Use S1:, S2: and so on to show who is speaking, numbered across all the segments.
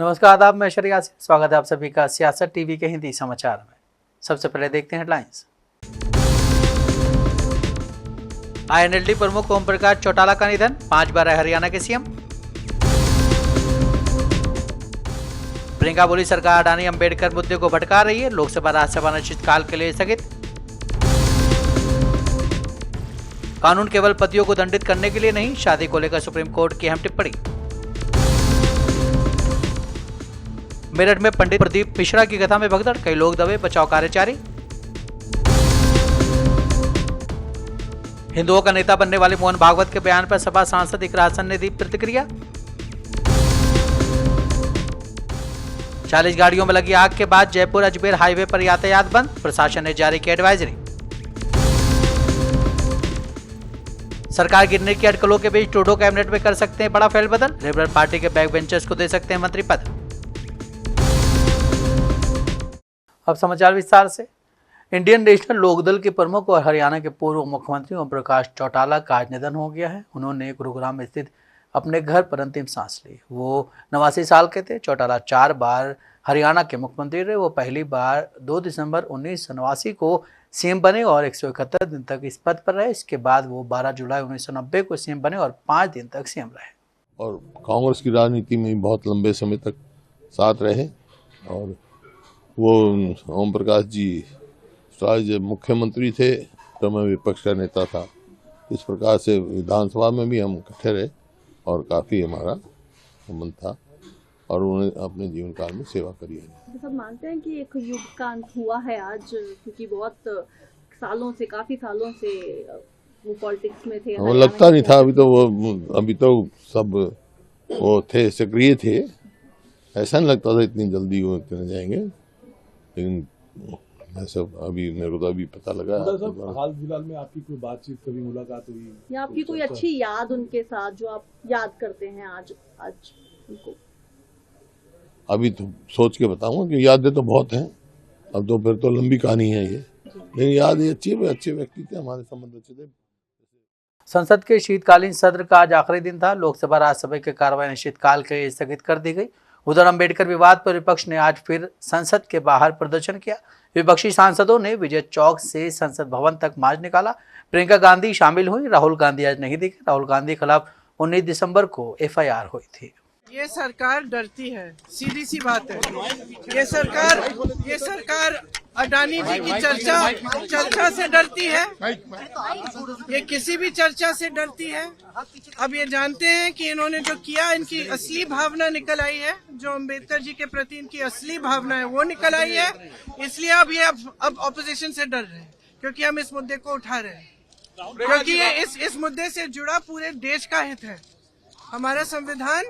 S1: नमस्कार, आदाब। मैं शरिया से स्वागत है आप सभी का सियासत टीवी के हिंदी समाचार में। सबसे पहले देखते हैं हेडलाइंस। आईएनएलडी प्रमुख ओम प्रकाश चौटाला का निधन, 5 बार रहे हरियाणा के सीएम। प्रियंका बोली सरकार अडानी अंबेडकर मुद्दे को भटका रही है, लोकसभा राज्यसभा अनिश्चितकाल के लिए स्थगित। कानून केवल पतियों को दंडित करने के लिए नहीं, शादी को लेकर सुप्रीम कोर्ट की अहम टिप्पणी। मेरठ में पंडित प्रदीप मिश्रा की कथा में भगदड़, कई लोग दबे, बचाव कार्य जारी। हिंदुओं का नेता बनने वाले मोहन भागवत के बयान पर सपा सांसद इकरा हसन ने दी प्रतिक्रिया। 40 गाड़ियों में लगी आग के बाद जयपुर अजमेर हाईवे पर यातायात बंद, प्रशासन ने जारी की एडवाइजरी। सरकार गिरने की अटकलों के बीच ट्रूडो कैबिनेट में कर सकते हैं बड़ा फेरबदल, लिबरल पार्टी के बैक बेंचर्स को दे सकते हैं मंत्री पद। अब समाचार विस्तार से। इंडियन नेशनल लोकदल के प्रमुख और हरियाणा के पूर्व मुख्यमंत्री ओम प्रकाश चौटाला का आज निधन हो गया है। उन्होंने गुरुग्राम स्थित अपने घर पर अंतिम सांस ली। वो 89 साल के थे। चौटाला 4 बार हरियाणा के मुख्यमंत्री रहे। वो पहली बार 2 दिसंबर 1989 को सीएम बने और 171 दिन तक इस पद पर रहे। इसके बाद वो 12 जुलाई 1990 को सीएम बने और 5 दिन तक सीएम रहे।
S2: और कांग्रेस की राजनीति में बहुत लंबे समय तक साथ रहे। और वो ओम प्रकाश जी जब मुख्यमंत्री थे तो मैं विपक्ष का नेता था। इस प्रकार से विधानसभा में भी हम इकट्ठे रहे और काफी हमारा संबंध था और उन्होंने अपने जीवन काल में सेवा करी है।
S3: सब मानते हैं कि एक युग का अंत हुआ है आज, क्योंकि बहुत काफी सालों से वो पॉलिटिक्स में थे।
S2: वो लगता नहीं था। अभी तो सब वो थे, सक्रिय थे। ऐसा नहीं लगता था इतनी जल्दी वो चले जाएंगे, लेकिन ऐसा अभी मेरे को तो अभी पता लगा।
S4: हाल फिलहाल में आपकी कोई बातचीत, कभी मुलाकात हुई
S3: या आपकी कोई अच्छी याद उनके साथ जो आप याद करते हैं आज उनको?
S2: अभी तो सोच के बताऊंगा कि यादें तो बहुत हैं। अब तो फिर तो लंबी कहानी है ये, लेकिन याद ये अच्छे व्यक्ति थे, हमारे संबंध अच्छे थे।
S1: संसद के शीतकालीन सत्र का आज आखिरी दिन था। लोकसभा राज्यसभा की कार्रवाई अनिश्चितकाल के लिए स्थगित कर दी गई। उधर अंबेडकर विवाद पर विपक्ष ने आज फिर संसद के बाहर प्रदर्शन किया। विपक्षी सांसदों ने विजय चौक से संसद भवन तक मार्च निकाला। प्रियंका गांधी शामिल हुई। राहुल गांधी आज नहीं दिखे। राहुल गांधी के खिलाफ 19 दिसंबर को एफआईआर हुई थी।
S5: ये सरकार डरती है, सीधी सी बात है। ये सरकार अडानी जी की चर्चा से डरती है। ये किसी भी चर्चा से डरती है। अब ये जानते हैं कि इन्होंने जो किया, इनकी असली भावना निकल आई है। जो अम्बेडकर जी के प्रति इनकी असली भावना है वो निकल आई है। इसलिए अब ऑपोजिशन से डर रहे हैं, क्योंकि हम इस मुद्दे को उठा रहे हैं, क्योंकि ये इस मुद्दे से जुड़ा पूरे देश का हित है। हमारा संविधान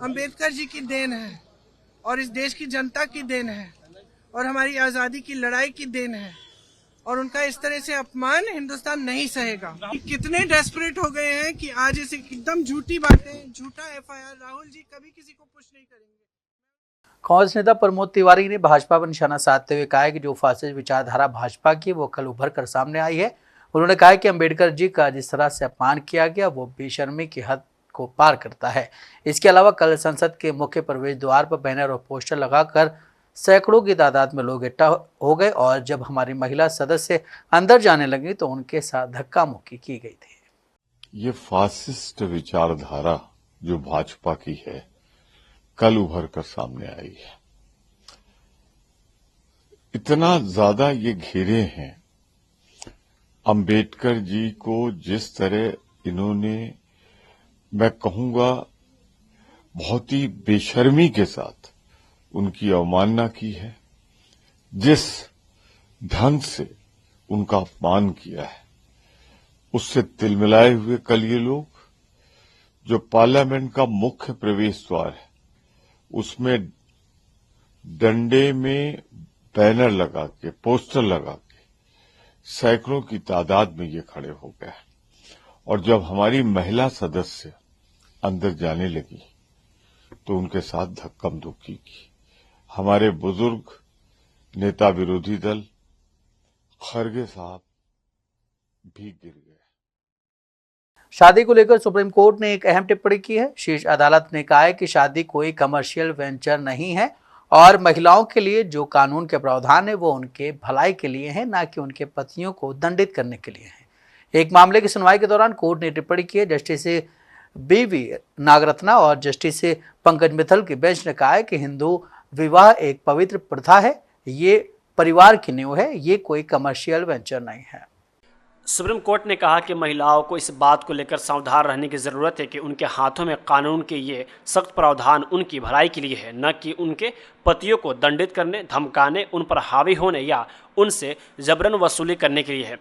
S5: अंबेडकर जी की देन है और इस देश की जनता की देन है और हमारी आजादी की लड़ाई की देन है, और उनका इस तरह से अपमान हिंदुस्तान नहीं सहेगा। कितने डेस्परेट हो गए हैं कि आज इसे एकदम झूठी बातें, झूठा एफआईआर। राहुल जी कभी किसी को पुश नहीं करेंगे।
S1: कांग्रेस नेता प्रमोद तिवारी ने भाजपा पर निशाना साधते हुए कहा है कि जो फासिस्ट विचारधारा भाजपा की वो कल उभर कर सामने आई है। उन्होंने कहा कि अंबेडकर जी का जिस तरह से अपमान किया गया वो बेशर्मी की हद को पार करता है। इसके अलावा कल संसद के मुख्य प्रवेश द्वार पर बैनर और पोस्टर लगाकर सैकड़ों की तादाद में लोग इकट्ठा हो गए और जब हमारी महिला सदस्य अंदर जाने लगी तो उनके साथ धक्का मुक्की की गई थी।
S6: ये फासिस्ट विचारधारा जो भाजपा की है कल उभर कर सामने आई है। इतना ज्यादा ये घेरे हैं। अंबेडकर जी को जिस तरह इन्होंने, मैं कहूंगा, बहुत ही बेशर्मी के साथ उनकी अवमानना की है, जिस ढंग से उनका अपमान किया है, उससे तिलमिलाए हुए कल ये लोग जो पार्लियामेंट का मुख्य प्रवेश द्वार है उसमें डंडे में बैनर लगा के, पोस्टर लगा के सैकड़ों की तादाद में ये खड़े हो गए। और जब हमारी महिला सदस्य अंदर जाने लगी तो उनके साथ धक्कम धुक्की की। हमारे बुजुर्ग नेता विरोधी दल खरगे साहब भी गिर गए।
S1: शादी को लेकर सुप्रीम कोर्ट ने एक अहम टिप्पणी की है। शीर्ष अदालत ने कहा है कि शादी कोई कमर्शियल वेंचर नहीं है और महिलाओं के लिए जो कानून के प्रावधान है वो उनके भलाई के लिए है, ना कि उनके पतियों को दंडित करने के लिए है। एक मामले की सुनवाई के दौरान कोर्ट ने टिप्पणी की है। जस्टिस BV नागरत्ना और जस्टिस पंकज मित्तल की बेंच ने कहा है कि हिंदू विवाह एक पवित्र प्रथा है, ये परिवार की नींव है, ये कोई कमर्शियल वेंचर नहीं है।
S7: सुप्रीम कोर्ट ने कहा कि महिलाओं को इस बात को लेकर सावधान रहने की ज़रूरत है कि उनके हाथों में कानून के ये सख्त प्रावधान उनकी भलाई के लिए है, न कि उनके पतियों को दंडित करने, धमकाने, उन पर हावी होने या उनसे जबरन वसूली करने के लिए है।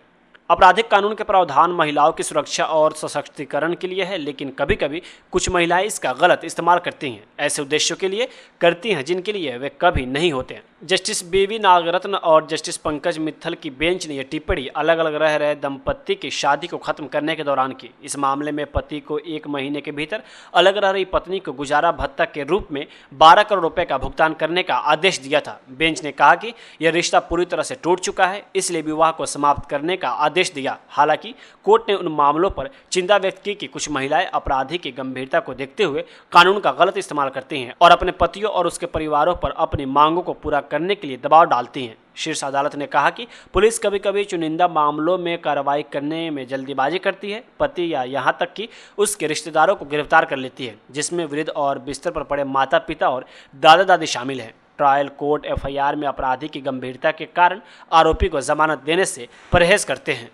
S7: आपराधिक कानून के प्रावधान महिलाओं की सुरक्षा और सशक्तिकरण के लिए है, लेकिन कभी कभी कुछ महिलाएं इसका गलत इस्तेमाल करती हैं, ऐसे उद्देश्यों के लिए करती हैं जिनके लिए वे कभी नहीं होते। जस्टिस BV नागरत्न और जस्टिस पंकज मित्तल की बेंच ने यह टिप्पणी अलग अलग रह रहे दंपत्ति की शादी को खत्म करने के दौरान की। इस मामले में पति को 1 महीने के भीतर अलग रह रही पत्नी को गुजारा भत्ता के रूप में 12 करोड़ रुपए का भुगतान करने का आदेश दिया था। बेंच ने कहा कि यह रिश्ता पूरी तरह से टूट चुका है, इसलिए विवाह को समाप्त करने का आदेश दिया। हालांकि कोर्ट ने उन मामलों पर चिंता व्यक्त की कि कुछ महिलाएं अपराधी की गंभीरता को देखते हुए कानून का गलत इस्तेमाल करती हैं और अपने पतियों और उसके परिवारों पर अपनी मांगों को पूरा करने के लिए दबाव डालती हैं। शीर्ष अदालत ने कहा कि पुलिस कभी कभी चुनिंदा मामलों में कार्रवाई करने में जल्दीबाजी करती है, पति या यहाँ तक कि उसके रिश्तेदारों को गिरफ्तार कर लेती है, जिसमें वृद्ध और बिस्तर पर पड़े माता पिता और दादा दादी शामिल हैं। ट्रायल कोर्ट FIR में अपराधी की गंभीरता के कारण आरोपी को जमानत देने से परहेज करते हैं।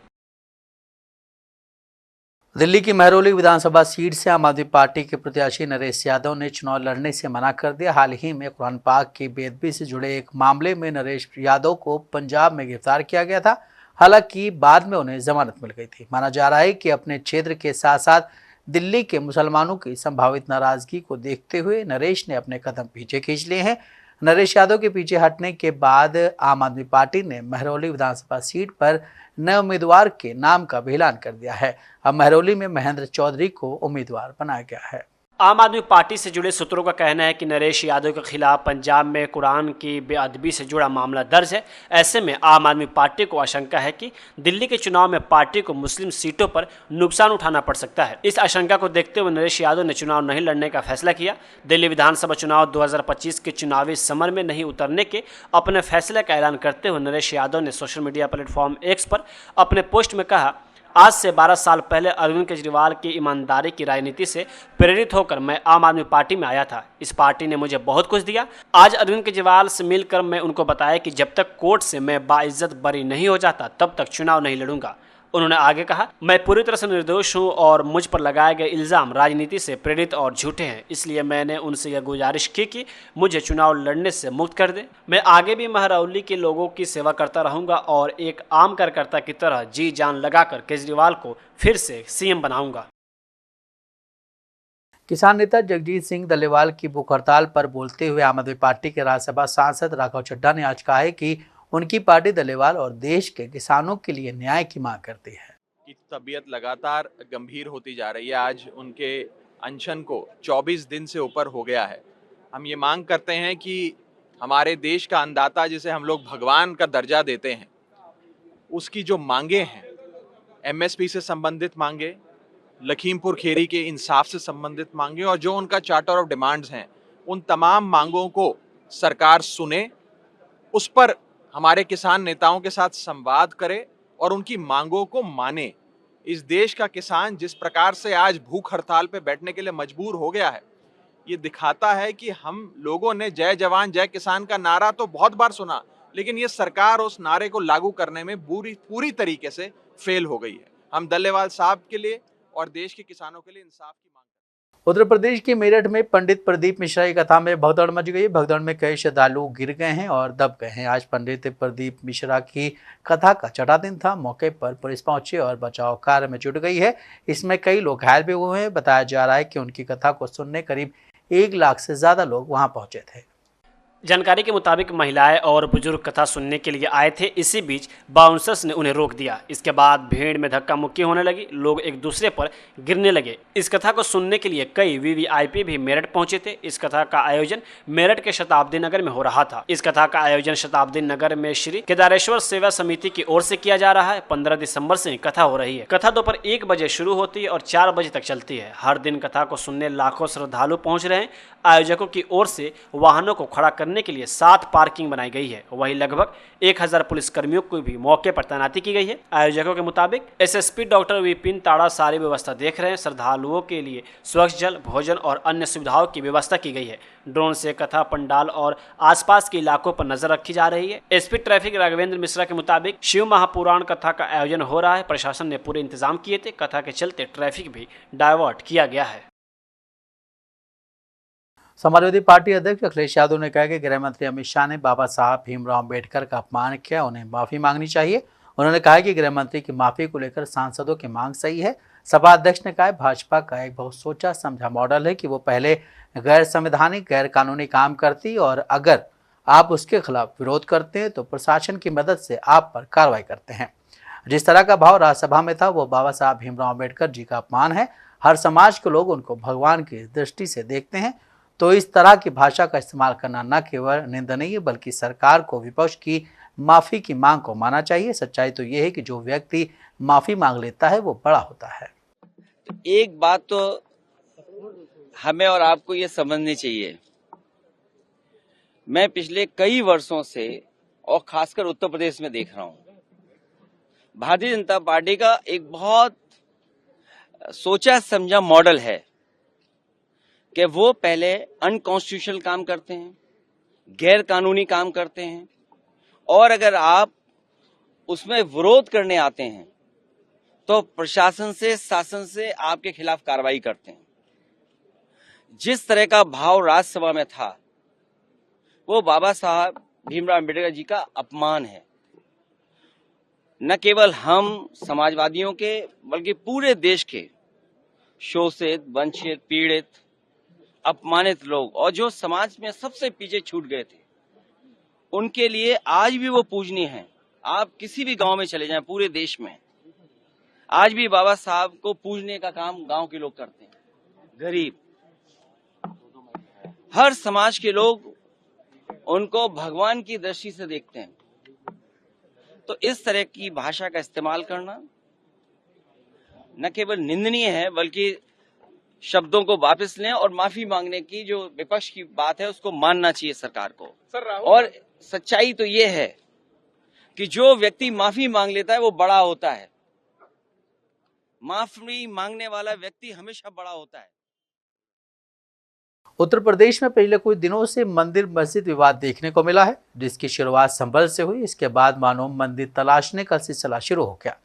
S1: दिल्ली की महरौली विधानसभा सीट से आम आदमी पार्टी के प्रत्याशी नरेश यादव ने चुनाव लड़ने से मना कर दिया। हाल ही में कुरान पाक की बेअदबी से जुड़े एक मामले में नरेश यादव को पंजाब में गिरफ्तार किया गया था। हालांकि बाद में उन्हें जमानत मिल गई थी। माना जा रहा है कि अपने क्षेत्र के साथ साथ दिल्ली के मुसलमानों की संभावित नाराजगी को देखते हुए नरेश ने अपने कदम पीछे खींच लिए हैं। नरेश यादव के पीछे हटने के बाद आम आदमी पार्टी ने महरौली विधानसभा सीट पर नए उम्मीदवार के नाम का भी ऐलान कर दिया है। अब महरौली में महेंद्र चौधरी को उम्मीदवार बनाया गया है।
S7: आम आदमी पार्टी से जुड़े सूत्रों का कहना है कि नरेश यादव के खिलाफ पंजाब में कुरान की बेअदबी से जुड़ा मामला दर्ज है। ऐसे में आम आदमी पार्टी को आशंका है कि दिल्ली के चुनाव में पार्टी को मुस्लिम सीटों पर नुकसान उठाना पड़ सकता है। इस आशंका को देखते हुए नरेश यादव ने चुनाव नहीं लड़ने का फैसला किया। दिल्ली विधानसभा चुनाव 2025 के चुनावी समर में नहीं उतरने के अपने फैसले का ऐलान करते हुए नरेश यादव ने सोशल मीडिया प्लेटफॉर्म X पर अपने पोस्ट में कहा, आज से 12 साल पहले अरविंद केजरीवाल की ईमानदारी की राजनीति से प्रेरित होकर मैं आम आदमी पार्टी में आया था। इस पार्टी ने मुझे बहुत कुछ दिया। आज अरविंद केजरीवाल से मिलकर मैं उनको बताया कि जब तक कोर्ट से मैं बाइज्जत बरी नहीं हो जाता तब तक चुनाव नहीं लड़ूंगा। उन्होंने आगे कहा, मैं पूरी तरह से निर्दोष हूं और मुझ पर लगाए गए इल्ज़ाम राजनीति से प्रेरित और झूठे हैं। इसलिए मैंने उनसे यह गुजारिश की कि मुझे चुनाव लड़ने से मुक्त कर दें। मैं आगे भी महरौली के लोगों की सेवा करता रहूंगा और एक आम कार्यकर्ता की तरह जी जान लगाकर केजरीवाल को फिर से CM बनाऊंगा।
S1: किसान नेता जगजीत सिंह डल्लेवाल की भूख हड़ताल पर बोलते हुए आम आदमी पार्टी के राज्यसभा सांसद राघव चड्ढा ने आज कहा है कि उनकी पार्टी डल्लेवाल और देश के किसानों के लिए न्याय की मांग करती है।
S8: की तबीयत लगातार गंभीर होती जा रही है। आज उनके अनशन को 24 दिन से ऊपर हो गया है। हम ये मांग करते हैं कि हमारे देश का अन्नदाता, जिसे हम लोग भगवान का दर्जा देते हैं, उसकी जो मांगे हैं, MSP से संबंधित मांगे, लखीमपुर खेरी के इंसाफ से संबंधित मांगे और जो उनका चार्टर ऑफ डिमांड्स हैं, उन तमाम मांगों को सरकार सुने, उस पर हमारे किसान नेताओं के साथ संवाद करे और उनकी मांगों को माने। इस देश का किसान जिस प्रकार से आज भूख हड़ताल पे बैठने के लिए मजबूर हो गया है, ये दिखाता है कि हम लोगों ने जय जवान जय किसान का नारा तो बहुत बार सुना, लेकिन ये सरकार उस नारे को लागू करने में पूरी तरीके से फेल हो गई है। हम डल्लेवाल साहब के लिए और देश के किसानों के लिए इंसाफ की मांग।
S1: उत्तर प्रदेश के मेरठ में पंडित प्रदीप मिश्रा की कथा में भगदड़ मच गई। भगदड़ में कई श्रद्धालु गिर गए हैं और दब गए हैं। आज पंडित प्रदीप मिश्रा की कथा का छठा दिन था। मौके पर पुलिस पहुंची और बचाव कार्य में जुट गई है। इसमें कई लोग घायल भी हुए हैं। बताया जा रहा है कि उनकी कथा को सुनने करीब 1 लाख से ज्यादा लोग वहां पहुंचे थे।
S7: जानकारी के मुताबिक महिलाएं और बुजुर्ग कथा सुनने के लिए आए थे। इसी बीच बाउंसर्स ने उन्हें रोक दिया। इसके बाद भीड़ में धक्का मुक्की होने लगी, लोग एक दूसरे पर गिरने लगे। इस कथा को सुनने के लिए कई वीवीआईपी भी मेरठ पहुंचे थे। इस कथा का आयोजन मेरठ के शताब्दी नगर में हो रहा था। इस कथा का आयोजन शताब्दी नगर में श्री केदारेश्वर सेवा समिति की ओर से किया जा रहा है। 15 दिसंबर से कथा हो रही है। कथा दोपहर 1 बजे शुरू होती है और 4 बजे तक चलती है। हर दिन कथा को सुनने लाखों श्रद्धालु पहुंच रहे हैं। आयोजकों की ओर से वाहनों को खड़ा करने के लिए 7 पार्किंग बनाई गई है। वहीं लगभग 1000 पुलिस कर्मियों को भी मौके पर तैनाती की गई है। आयोजकों के मुताबिक एसएसपी डॉक्टर विपिन ताड़ा सारी व्यवस्था देख रहे हैं। श्रद्धालुओं के लिए स्वच्छ जल, भोजन और अन्य सुविधाओं की व्यवस्था की गई है। ड्रोन से कथा पंडाल और आसपास के इलाकों पर नजर रखी जा रही है। एसपी ट्रैफिक राघवेंद्र मिश्रा के मुताबिक शिव महापुराण कथा का आयोजन हो रहा है। प्रशासन ने पूरे इंतजाम किए थे। कथा के चलते ट्रैफिक भी डायवर्ट किया गया है।
S1: समाजवादी पार्टी अध्यक्ष अखिलेश यादव ने कहा कि गृह मंत्री अमित शाह ने बाबा साहब भीमराव अम्बेडकर का अपमान किया, उन्हें माफी मांगनी चाहिए। उन्होंने कहा कि गृह मंत्री की माफी को लेकर सांसदों की मांग सही है। सभा अध्यक्ष ने कहा भाजपा का एक बहुत सोचा समझा मॉडल है कि वो पहले गैर संवैधानिक गैर कानूनी काम करती और अगर आप उसके खिलाफ विरोध करते हैं तो प्रशासन की मदद से आप पर कार्रवाई करते हैं। जिस तरह का भाव राज्यसभा में था वो बाबा साहब भीमराव अम्बेडकर जी का अपमान है। हर समाज के लोग उनको भगवान की दृष्टि से देखते हैं, तो इस तरह की भाषा का इस्तेमाल करना न केवल निंदनीय बल्कि सरकार को विपक्ष की माफी की मांग को मानना चाहिए। सच्चाई तो यह है कि जो व्यक्ति माफी मांग लेता है वो बड़ा होता है।
S9: एक बात तो हमें और आपको ये समझनी चाहिए, मैं पिछले कई वर्षों से और खासकर उत्तर प्रदेश में देख रहा हूं, भारतीय जनता पार्टी का एक बहुत सोचा समझा मॉडल है कि वो पहले अनकॉन्स्टिट्यूशनल काम करते हैं, गैर कानूनी काम करते हैं, और अगर आप उसमें विरोध करने आते हैं तो प्रशासन से, शासन से आपके खिलाफ कार्रवाई करते हैं। जिस तरह का भाव राज्यसभा में था वो बाबा साहब भीमराव अम्बेडकर जी का अपमान है। न केवल हम समाजवादियों के बल्कि पूरे देश के शोषित, वंचित, पीड़ित, अपमानित लोग और जो समाज में सबसे पीछे छूट गए थे उनके लिए आज भी वो पूजनीय हैं। आप किसी भी गांव में चले जाएं पूरे देश में, आज भी बाबा साहब को पूजने का काम गांव के लोग करते हैं। गरीब, हर समाज के लोग उनको भगवान की दृष्टि से देखते हैं। तो इस तरह की भाषा का इस्तेमाल करना न केवल निंदनीय है बल्कि शब्दों को वापस लें और माफी मांगने की जो विपक्ष की बात है उसको मानना चाहिए सरकार को। और सच्चाई तो ये है कि जो व्यक्ति माफी मांग लेता है वो बड़ा होता है। माफी मांगने वाला व्यक्ति हमेशा बड़ा होता है।
S1: उत्तर प्रदेश में पिछले कुछ दिनों से मंदिर मस्जिद विवाद देखने को मिला है, जिसकी शुरुआत संभल से हुई। इसके बाद मानो मंदिर तलाशने का सिलसिला शुरू हो गया।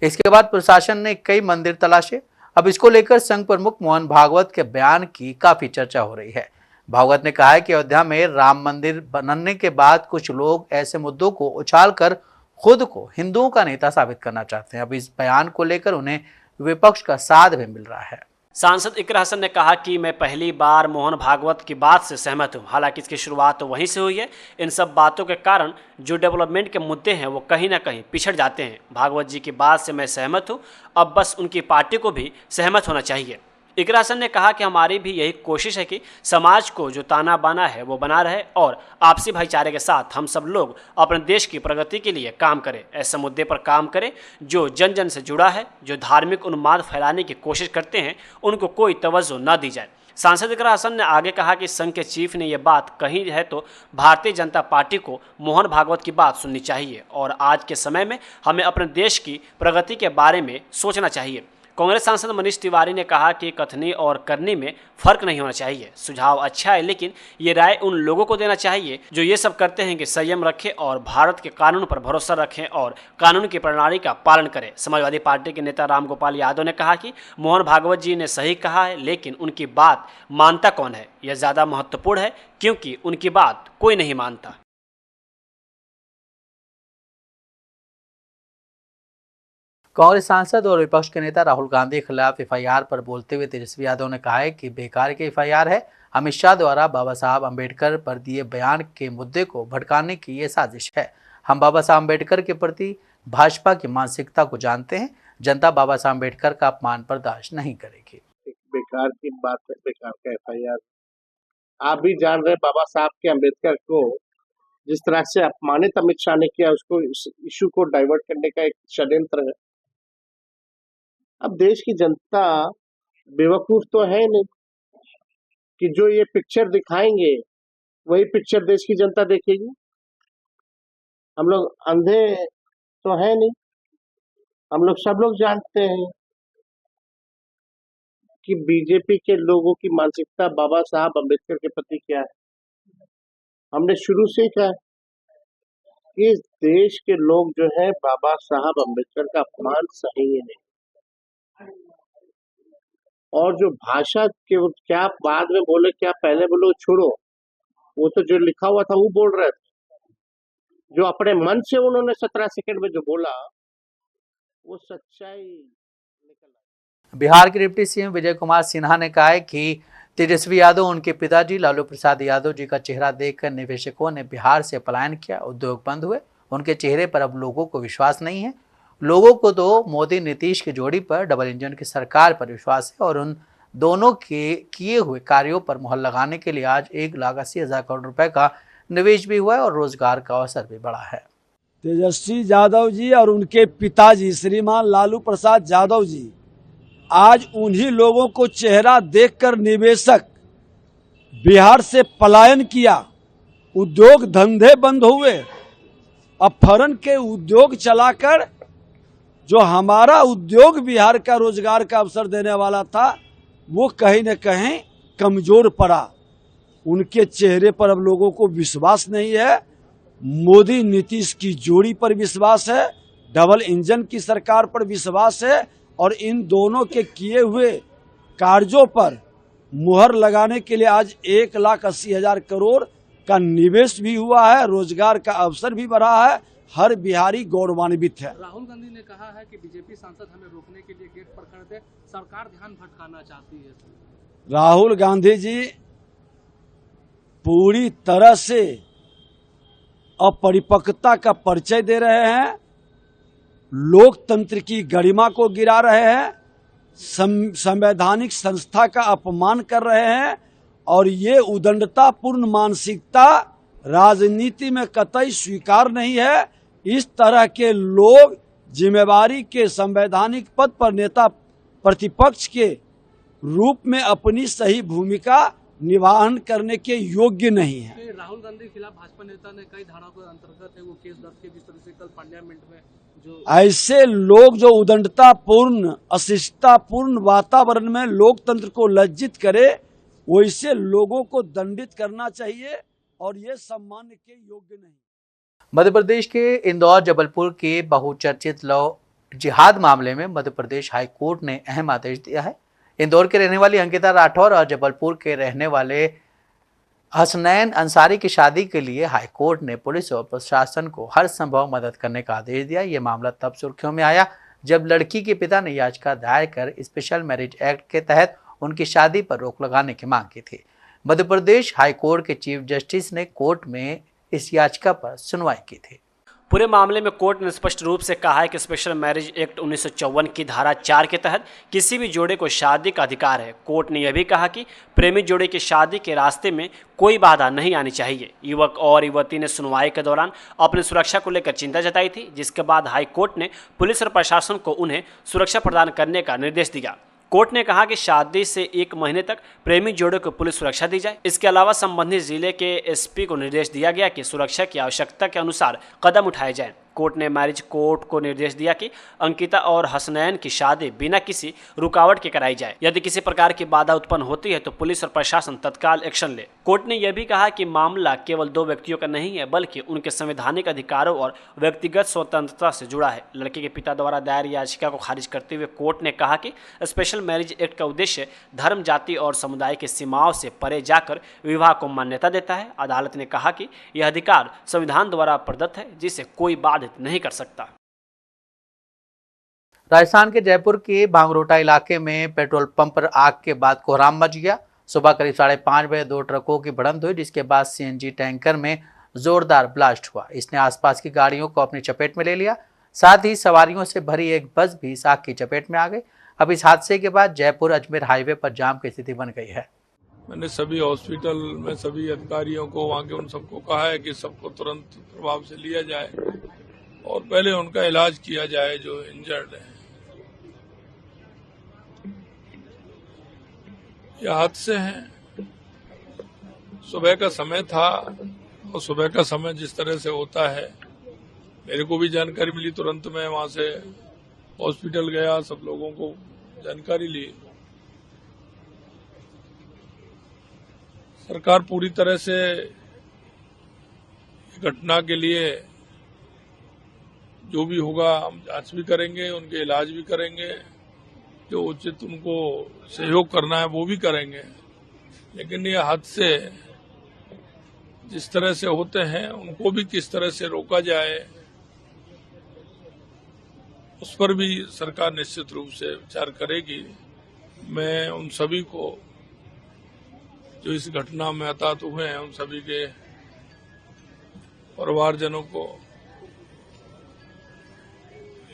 S1: इसके बाद प्रशासन ने कई मंदिर तलाशे। अब इसको लेकर संघ प्रमुख मोहन भागवत के बयान की काफी चर्चा हो रही है। भागवत ने कहा है कि अयोध्या में राम मंदिर बनने के बाद कुछ लोग ऐसे मुद्दों को उछालकर खुद को हिंदुओं का नेता साबित करना चाहते हैं। अब इस बयान को लेकर उन्हें विपक्ष का साथ भी मिल रहा है।
S7: सांसद इकरा हसन ने कहा कि मैं पहली बार मोहन भागवत की बात से सहमत हूं। हालांकि इसकी शुरुआत तो वहीं से हुई है। इन सब बातों के कारण जो डेवलपमेंट के मुद्दे हैं वो कहीं ना कहीं पिछड़ जाते हैं। भागवत जी की बात से मैं सहमत हूं, अब बस उनकी पार्टी को भी सहमत होना चाहिए। इकरा हसन ने कहा कि हमारी भी यही कोशिश है कि समाज को जो ताना बाना है वो बना रहे और आपसी भाईचारे के साथ हम सब लोग अपने देश की प्रगति के लिए काम करें। ऐसे मुद्दे पर काम करें जो जन जन से जुड़ा है। जो धार्मिक उन्माद फैलाने की कोशिश करते हैं उनको कोई तवज्जो न दी जाए। सांसद इकरा हसन ने आगे कहा कि संघ के चीफ ने यह बात कही है तो भारतीय जनता पार्टी को मोहन भागवत की बात सुननी चाहिए और आज के समय में हमें अपने देश की प्रगति के बारे में सोचना चाहिए। कांग्रेस सांसद मनीष तिवारी ने कहा कि कथनी और करनी में फर्क नहीं होना चाहिए। सुझाव अच्छा है, लेकिन ये राय उन लोगों को देना चाहिए जो ये सब करते हैं कि संयम रखें और भारत के कानून पर भरोसा रखें और कानून की प्रणाली का पालन करें। समाजवादी पार्टी के नेता राम गोपाल यादव ने कहा कि मोहन भागवत जी ने सही कहा है, लेकिन उनकी बात मानता कौन है यह ज़्यादा महत्वपूर्ण है, क्योंकि उनकी बात कोई नहीं मानता।
S1: कांग्रेस सांसद और विपक्ष के नेता राहुल गांधी के खिलाफ एफआईआर पर बोलते हुए तेजस्वी यादव ने कहा है कि बेकार की एफआईआर है। अमित शाह द्वारा बाबा साहब अम्बेडकर पर दिए बयान के मुद्दे को भड़काने की ये साजिश है। हम बाबा साहब अम्बेडकर के प्रति भाजपा की मानसिकता को जानते हैं। जनता बाबा साहब अम्बेडकर का अपमान बर्दाश्त नहीं करेगी।
S10: बेकार की बात है, बेकार का FIR। आप भी जान रहे बाबा साहब के अम्बेडकर को जिस तरह से अपमानित अमित शाह ने किया, उसको इस इशू को डाइवर्ट करने का एक षड्यंत्र है। अब देश की जनता बेवकूफ तो है नहीं कि जो ये पिक्चर दिखाएंगे वही पिक्चर देश की जनता देखेगी। हम लोग अंधे तो है नहीं, हम लोग सब लोग जानते हैं कि बीजेपी के लोगों की मानसिकता बाबा साहब अम्बेडकर के प्रति क्या है। हमने शुरू से ही कहा कि इस देश के लोग जो है बाबा साहब अम्बेडकर का अपमान सहेंगे नहीं। और जो भाषा के क्या बाद में बोले क्या पहले बोलो छोड़ो, वो तो जो लिखा हुआ था वो बोल रहे थे। जो अपने मन से उन्होंने 17 सेकंड में जो बोला वो सच्चाई निकल आई।
S1: बिहार के डिप्टी सीएम विजय कुमार सिन्हा ने कहा है कि तेजस्वी यादव उनके पिताजी लालू प्रसाद यादव जी का चेहरा देखकर निवेशकों ने बिहार से पलायन किया, उद्योग बंद हुए। उनके चेहरे पर अब लोगों को विश्वास नहीं है। लोगों को तो मोदी नीतीश की जोड़ी पर, डबल इंजन की सरकार पर विश्वास है और उन दोनों के किए हुए कार्यों पर मुहर लगाने के लिए आज 1,80,000 करोड़ रुपए का निवेश भी हुआ है और रोजगार का अवसर भी बढ़ा है।
S11: तेजस्वी यादव जी और उनके पिताजी श्रीमान लालू प्रसाद यादव जी आज उन्हीं लोगों को चेहरा देखकर निवेशक बिहार से पलायन किया, उद्योग धंधे बंद हुए। अब फॉरेन के उद्योग चलाकर जो हमारा उद्योग बिहार का रोजगार का अवसर देने वाला था वो कहीं न कहीं कमजोर पड़ा। उनके चेहरे पर अब लोगों को विश्वास नहीं है। मोदी नीतीश की जोड़ी पर विश्वास है, डबल इंजन की सरकार पर विश्वास है और इन दोनों के किए हुए कार्यों पर मुहर लगाने के लिए आज 1,80,000 करोड़ का निवेश भी हुआ है, रोजगार का अवसर भी बढ़ा है। हर बिहारी गौरवान्वित है।
S12: राहुल गांधी ने कहा है कि बीजेपी सांसद हमें रोकने के लिए गेट पर खड़े थे, सरकार ध्यान भटकाना चाहती है।
S11: राहुल गांधी जी पूरी तरह से अपरिपक्वता का परिचय दे रहे हैं, लोकतंत्र की गरिमा को गिरा रहे हैं, संवैधानिक संस्था का अपमान कर रहे हैं और ये उदंडतापूर्ण मानसिकता राजनीति में कतई स्वीकार नहीं है। इस तरह के लोग जिम्मेवारी के संवैधानिक पद पर नेता प्रतिपक्ष के रूप में अपनी सही भूमिका निवाहन करने के योग्य नहीं है।
S12: राहुल गांधी के खिलाफ भाजपा नेता ने कई धाराओं के अंतर्गत है वो केस दर्ज किए, जिस तरह से कल पार्लियामेंट में जो
S11: ऐसे लोग जो उदंडतापूर्ण अशिष्टतापूर्ण वातावरण में लोकतंत्र को लज्जित करे, वैसे लोगों को दंडित करना चाहिए और ये सम्मान के योग्य नहीं।
S1: मध्य प्रदेश के इंदौर जबलपुर के बहुचर्चित लव जिहाद मामले में मध्य प्रदेश हाई कोर्ट ने अहम आदेश दिया है। इंदौर के रहने वाली अंकिता राठौर और जबलपुर के रहने वाले हसनैन अंसारी की शादी के लिए हाई कोर्ट ने पुलिस और प्रशासन को हर संभव मदद करने का आदेश दिया। ये मामला तब सुर्खियों में आया जब लड़की के पिता ने याचिका दायर कर स्पेशल मैरिज एक्ट के तहत उनकी शादी पर रोक लगाने की मांग की थी। मध्य प्रदेश हाई कोर्ट के चीफ जस्टिस ने कोर्ट में इस याचिका पर सुनवाई की थी।
S7: पूरे मामले में कोर्ट ने स्पष्ट रूप से कहा है कि स्पेशल मैरिज एक्ट 1954 की धारा 4 के तहत किसी भी जोड़े को शादी का अधिकार है। कोर्ट ने यह भी कहा कि प्रेमी जोड़े की शादी के रास्ते में कोई बाधा नहीं आनी चाहिए। युवक और युवती ने सुनवाई के दौरान अपनी सुरक्षा को लेकर चिंता जताई थी, जिसके बाद हाई कोर्ट ने पुलिस और प्रशासन को उन्हें सुरक्षा प्रदान करने का निर्देश दिया। कोर्ट ने कहा कि शादी से 1 महीने तक प्रेमी जोड़े को पुलिस सुरक्षा दी जाए। इसके अलावा संबंधित जिले के एसपी को निर्देश दिया गया कि सुरक्षा की आवश्यकता के अनुसार कदम उठाए जाएं। कोर्ट ने मैरिज कोर्ट को निर्देश दिया कि अंकिता और हसनैन की शादी बिना किसी रुकावट के कराई जाए। यदि किसी प्रकार की बाधा उत्पन्न होती है तो पुलिस और प्रशासन तत्काल एक्शन ले। कोर्ट ने यह भी कहा कि मामला केवल 2 व्यक्तियों का नहीं है, बल्कि उनके संवैधानिक अधिकारों और व्यक्तिगत स्वतंत्रता से जुड़ा है। लड़के के पिता द्वारा दायर याचिका को खारिज करते हुए कोर्ट ने कहा कि स्पेशल मैरिज एक्ट का उद्देश्य धर्म, जाति और समुदाय की सीमाओं से परे जाकर विवाह को मान्यता देता है। अदालत ने कहा कि यह अधिकार संविधान द्वारा प्रदत्त है, जिसे कोई बाधित नहीं कर सकता।
S1: राजस्थान के जयपुर के भांगरोटा इलाके में पेट्रोल पंप पर आग के बाद कोहराम मच गया। सुबह करीब 5:30 बजे 2 ट्रकों की भिड़ंत हुई, जिसके बाद सीएनजी टैंकर में जोरदार ब्लास्ट हुआ। इसने आसपास की गाड़ियों को अपनी चपेट में ले लिया। साथ ही सवारियों से भरी एक बस भी इस आग की चपेट में आ गई। अब इस हादसे के बाद जयपुर अजमेर हाईवे पर जाम की स्थिति बन गई है।
S13: मैंने सभी हॉस्पिटल में सभी अधिकारियों को वहां के उन सबको कहा है कि सबको तुरंत प्रभाव से लिया जाए और पहले उनका इलाज किया जाए जो इंजर्ड है। यह हादसे हैं, सुबह का समय था और सुबह का समय जिस तरह से होता है, मेरे को भी जानकारी मिली, तुरंत मैं वहां से हॉस्पिटल गया, सब लोगों को जानकारी ली। सरकार पूरी तरह से घटना के लिए जो भी होगा हम जांच भी करेंगे, उनके इलाज भी करेंगे, जो उचित उनको सहयोग करना है वो भी करेंगे। लेकिन ये हादसे जिस तरह से होते हैं उनको भी किस तरह से रोका जाए, उस पर भी सरकार निश्चित रूप से विचार करेगी। मैं उन सभी को जो इस घटना में हताहत हुए हैं, उन सभी के परिवारजनों को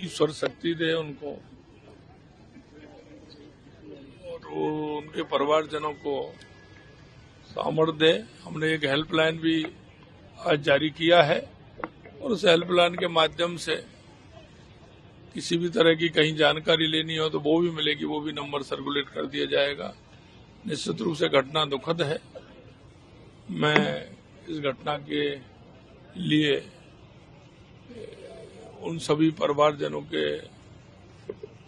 S13: ईश्वर शक्ति दे उनको, और उनके परिवारजनों को सामर्थ्य दे। हमने एक हेल्पलाइन भी आज जारी किया है और उस हेल्पलाइन के माध्यम से किसी भी तरह की कहीं जानकारी लेनी हो तो वो भी मिलेगी, वो भी नंबर सर्कुलेट कर दिया जाएगा। निश्चित रूप से घटना दुखद है। मैं इस घटना के लिए उन सभी परिवारजनों के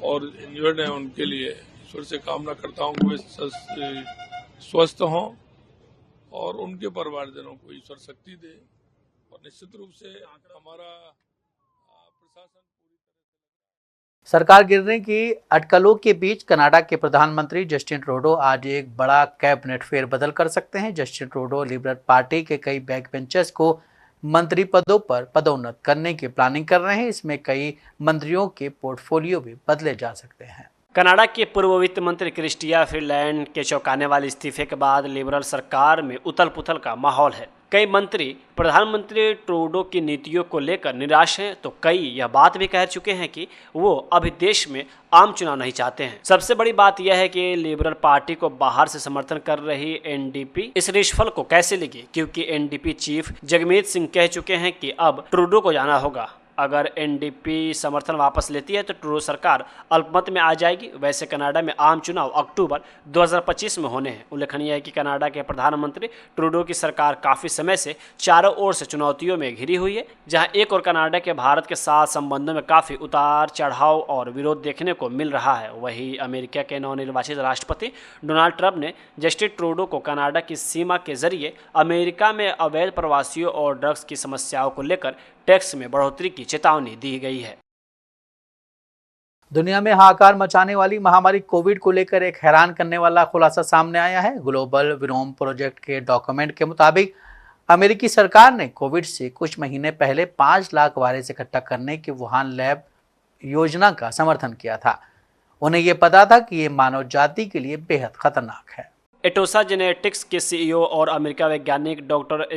S13: और इंजर्ड हैं उनके लिए ईश्वर से कामना करता हूं कि वे स्वस्थ हों और उनके परिवारजनों को ईश्वर शक्ति दे। और निश्चित रूप से हमारा प्रशासन
S1: सरकार गिरने की अटकलों के बीच कनाडा के प्रधानमंत्री जस्टिन ट्रूडो आज एक बड़ा कैबिनेट फेरबदल कर सकते हैं। जस्टिन ट्रूडो लिबरल पार्टी के कई बैकबेंचर्स को मंत्री पदों पर पदोन्नत करने की प्लानिंग कर रहे हैं। इसमें कई मंत्रियों के पोर्टफोलियो भी बदले जा सकते हैं।
S7: कनाडा के पूर्व वित्त मंत्री क्रिस्टिया फ्रीलैंड के चौंकाने वाले इस्तीफे के बाद लिबरल सरकार में उथल पुथल का माहौल है। कई मंत्री प्रधानमंत्री ट्रूडो की नीतियों को लेकर निराश हैं, तो कई यह बात भी कह चुके हैं कि वो अभी देश में आम चुनाव नहीं चाहते हैं। सबसे बड़ी बात यह है कि लिबरल पार्टी को बाहर से समर्थन कर रही एनडीपी इस रिश्वल को कैसे लेगी, क्योंकि एनडीपी चीफ जगमीत सिंह कह चुके हैं कि अब ट्रूडो को जाना होगा। अगर एनडीपी समर्थन वापस लेती है तो ट्रूडो सरकार अल्पमत में आ जाएगी। वैसे कनाडा में आम चुनाव अक्टूबर 2025 में होने हैं। उल्लेखनीय है कि कनाडा के प्रधानमंत्री ट्रूडो की सरकार काफ़ी समय से चारों ओर से चुनौतियों में घिरी हुई है। जहां एक और कनाडा के भारत के साथ संबंधों में काफ़ी उतार चढ़ाव और विरोध देखने को मिल रहा है, वहीं अमेरिका के नवनिर्वाचित राष्ट्रपति डोनाल्ड ट्रंप ने जस्टिन ट्रूडो को कनाडा की सीमा के जरिए अमेरिका में अवैध प्रवासियों और ड्रग्स की समस्याओं को लेकर टैक्स में बढ़ोतरी की चेतावनी दी गई है।
S1: दुनिया में हाहाकार मचाने वाली महामारी कोविड को लेकर एक हैरान करने वाला खुलासा सामने आया है। ग्लोबल विरोम प्रोजेक्ट के डॉक्यूमेंट के मुताबिक अमेरिकी सरकार ने कोविड से कुछ महीने पहले 5 लाख वायरस इकट्ठा करने की वुहान लैब योजना का समर्थन किया था। उन्हें यह पता था कि ये मानव जाति के लिए बेहद खतरनाक है।
S7: एटोसा जेनेटिक्स के सीईओ और अमेरिका वैज्ञानिक डॉक्टर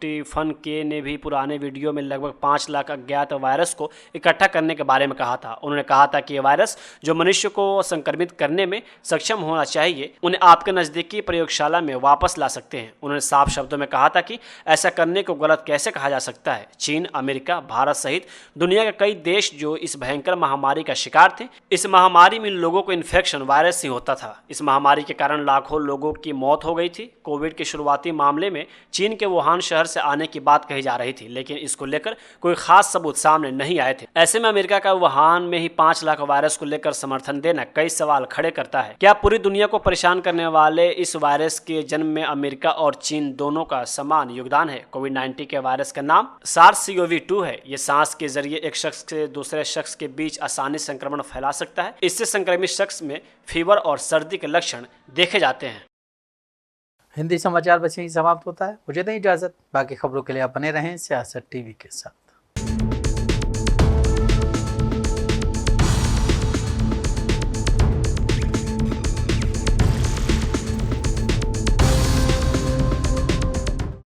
S7: स्टीफन के ने भी पुराने वीडियो में लगभग 5 लाख अज्ञात वायरस को इकट्ठा करने के बारे में कहा था। उन्होंने कहा था कि ये वायरस जो मनुष्य को संक्रमित करने में सक्षम होना चाहिए, उन्हें आपके नज़दीकी प्रयोगशाला में वापस ला सकते हैं। उन्होंने साफ शब्दों में कहा था कि ऐसा करने को गलत कैसे कहा जा सकता है। चीन, अमेरिका, भारत सहित दुनिया के कई देश जो इस भयंकर महामारी का शिकार थे। इस महामारी में लोगों को इन्फेक्शन वायरस से होता था। इस महामारी के कारण लाखों लोगों की मौत हो गई थी। कोविड के शुरुआती मामले में चीन के वुहान शहर से आने की बात कही जा रही थी, लेकिन इसको लेकर कोई खास सबूत सामने नहीं आए थे। ऐसे में अमेरिका का वुहान में ही 5 लाख वायरस को लेकर समर्थन देना कई सवाल खड़े करता है। क्या पूरी दुनिया को परेशान करने वाले इस वायरस के जन्म में अमेरिका और चीन दोनों का समान योगदान है? कोविड-19 के वायरस का नाम SARS-CoV-2 है। ये सांस के जरिए एक शख्स से दूसरे शख्स के बीच आसानी से संक्रमण फैला सकता है। इससे संक्रमित शख्स में फीवर और सर्दी के लक्षण देखे जाते हैं।
S1: हिंदी समाचार बस यहीं समाप्त होता है। मुझे दें इजाजत। बाकी खबरों के लिए आप बने रहें सियासत टीवी के साथ।